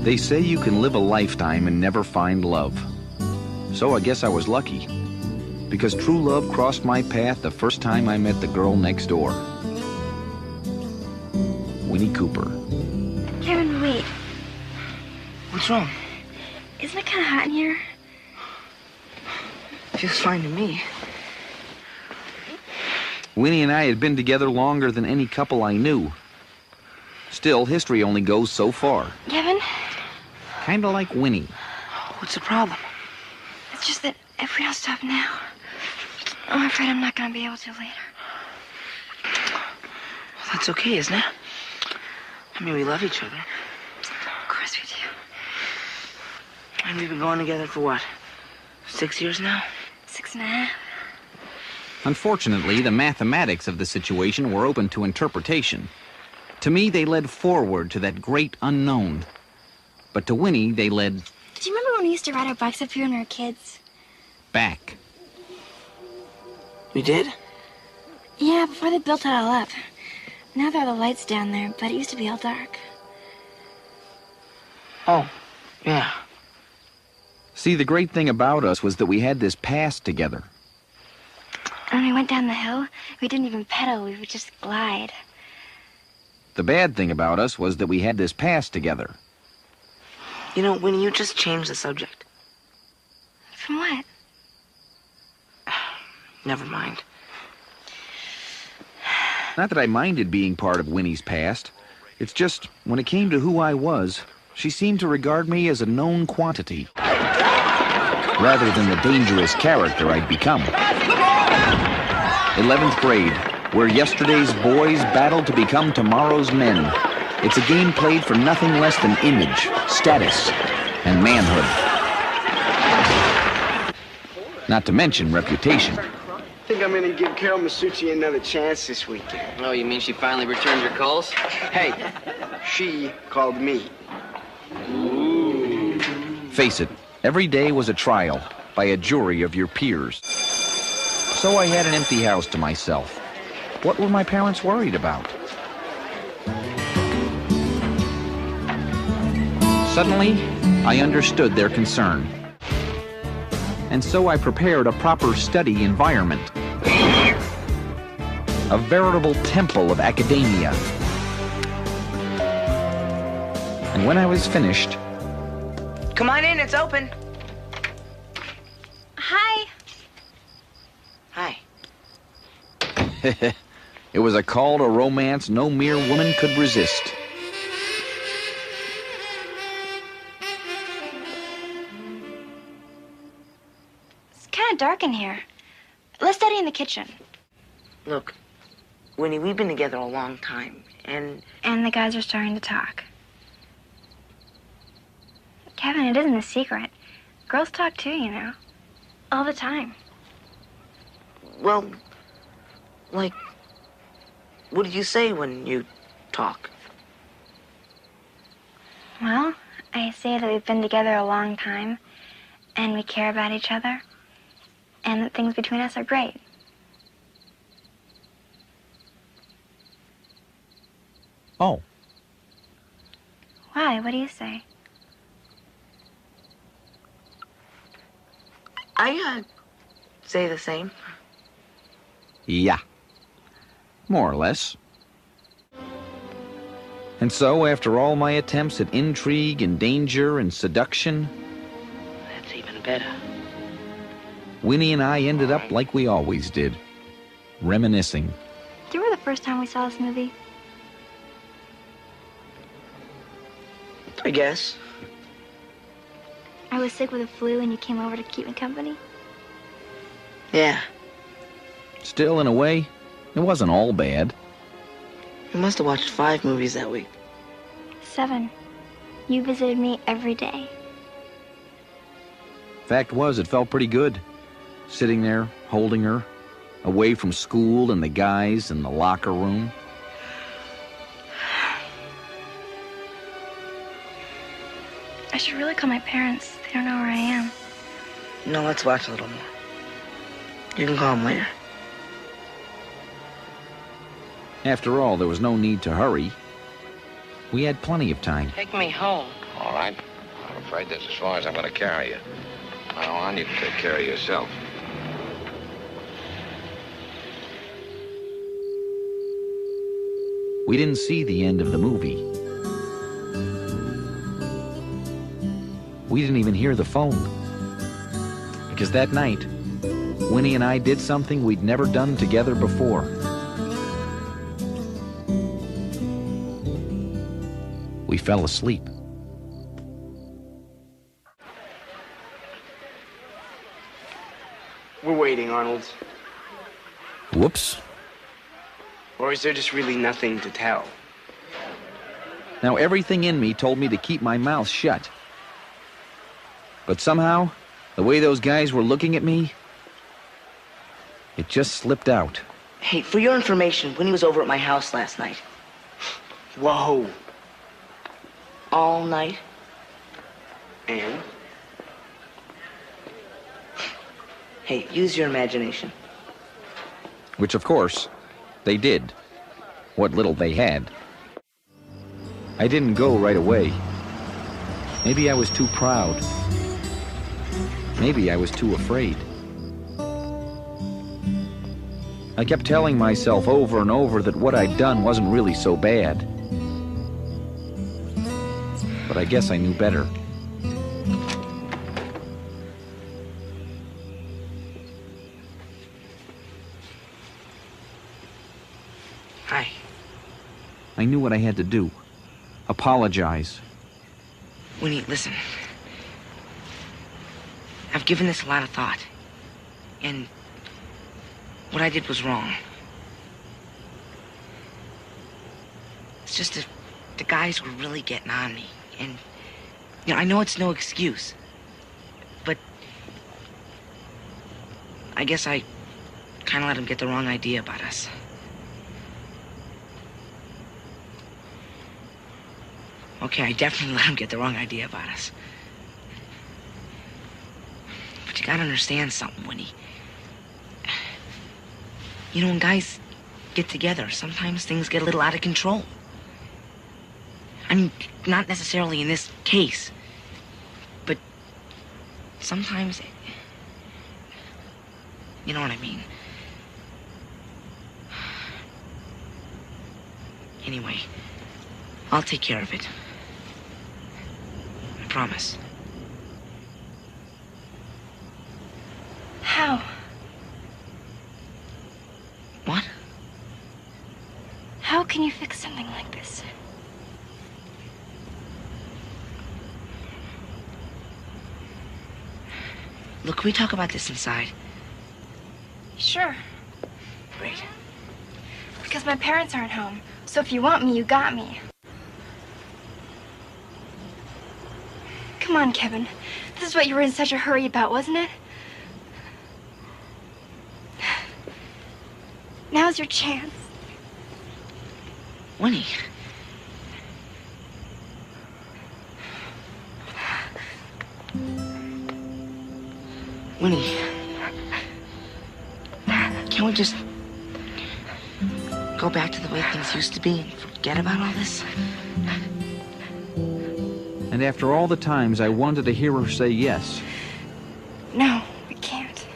They say you can live a lifetime and never find love. So I guess I was lucky, because true love crossed my path the first time I met the girl next door. Winnie Cooper. Kevin, wait. What's wrong? Isn't it kind of hot in here? Feels fine to me. Winnie and I had been together longer than any couple I knew. Still, history only goes so far. Kevin? Kinda like Winnie. What's the problem? It's just that if we don't stop now, I'm afraid I'm not going to be able to later. Well, that's okay, isn't it? I mean, we love each other. Of course we do. And we've been going together for what? 6 years now? 6.5. Unfortunately, the mathematics of the situation were open to interpretation. To me, they led forward to that great unknown. But to Winnie, they led... Do you remember when we used to ride our bikes up here when we were kids? back. We did? Yeah, before they built it all up. Now there are the lights down there, but it used to be all dark. Oh, yeah. See, the great thing about us was that we had this past together. When we went down the hill, we didn't even pedal, we would just glide. The bad thing about us was that we had this past together. You know, Winnie, you just changed the subject. From what? Never mind. Not that I minded being part of Winnie's past. It's just, when it came to who I was, she seemed to regard me as a known quantity, rather than the dangerous character I'd become. 11th grade, where yesterday's boys battled to become tomorrow's men. It's a game played for nothing less than image, status, and manhood. Not to mention reputation. I think I'm gonna give Carol Masucci another chance this weekend. Oh, you mean she finally returned your calls? Hey, she called me. Face it, every day was a trial by a jury of your peers. So I had an empty house to myself. What were my parents worried about? Suddenly, I understood their concern. And so I prepared a proper study environment. A veritable temple of academia. And when I was finished... Come on in, it's open. Hi. Hi. It was a call to romance no mere woman could resist. It's kind of dark in here. Let's study in the kitchen. Look, Winnie, we've been together a long time, and... And the guys are starting to talk. Kevin, it isn't a secret. Girls talk too, you know. All the time. Well, like, what do you say when you talk? Well, I say that we've been together a long time, and we care about each other, and that things between us are great. Oh, Why? What do you say? I, say the same. yeah. More or less. And so, after all my attempts at intrigue and danger and seduction, That's even better. Winnie and I ended up like we always did, reminiscing. Do you remember the first time we saw this movie? I guess. I was sick with the flu and you came over to keep me company. Yeah. Still, in a way, it wasn't all bad. We must have watched 5 movies that week. 7. You visited me every day. Fact was, it felt pretty good. Sitting there, holding her, away from school and the guys in the locker room. I should really call my parents. They don't know where I am. No, let's watch a little more. You can call them later. After all, there was no need to hurry. We had plenty of time. Take me home. All right. I'm afraid that's as far as I'm going to carry you. Now on, you can take care of yourself. We didn't see the end of the movie. We didn't even hear the phone. Because that night, Winnie and I did something we'd never done together before. We fell asleep. We're waiting, Arnold. Whoops. Or is there just really nothing to tell? Now everything in me told me to keep my mouth shut. But somehow, the way those guys were looking at me, it just slipped out. Hey, for your information, Winnie was over at my house last night. Whoa. All night. And? Hey, use your imagination. Which, of course, they did. What little they had. I didn't go right away. Maybe I was too proud. Maybe I was too afraid. I kept telling myself over and over that what I'd done wasn't really so bad. But I guess I knew better. Hi. I knew what I had to do. Apologize. Winnie, listen. I've given this a lot of thought. And what I did was wrong. It's just that the guys were really getting on me. And, you know, I know it's no excuse. But I guess I kind of let them get the wrong idea about us. Okay, I definitely let them get the wrong idea about us. But you gotta understand something, Winnie. You know, when guys get together, sometimes things get a little out of control. I mean, not necessarily in this case, but sometimes, you know what I mean. Anyway, I'll take care of it. I promise. How? What? How can you fix something like this? Look, can we talk about this inside? Sure. Great. Because my parents aren't home. So if you want me, you got me. Come on, Kevin. This is what you were in such a hurry about, wasn't it? Now's your chance. Winnie. Winnie. Can't we just go back to the way things used to be and forget about all this? And after all the times I wanted to hear her say yes, No, we can't.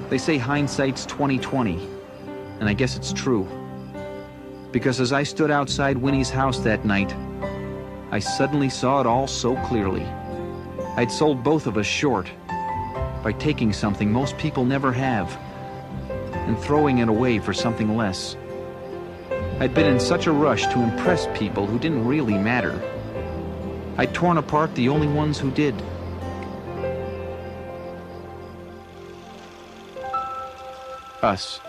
they say hindsight's 20/20, and I guess it's true. Because as I stood outside Winnie's house that night, I suddenly saw it all so clearly. I'd sold both of us short by taking something most people never have and throwing it away for something less. I'd been in such a rush to impress people who didn't really matter. I'd torn apart the only ones who did. Us.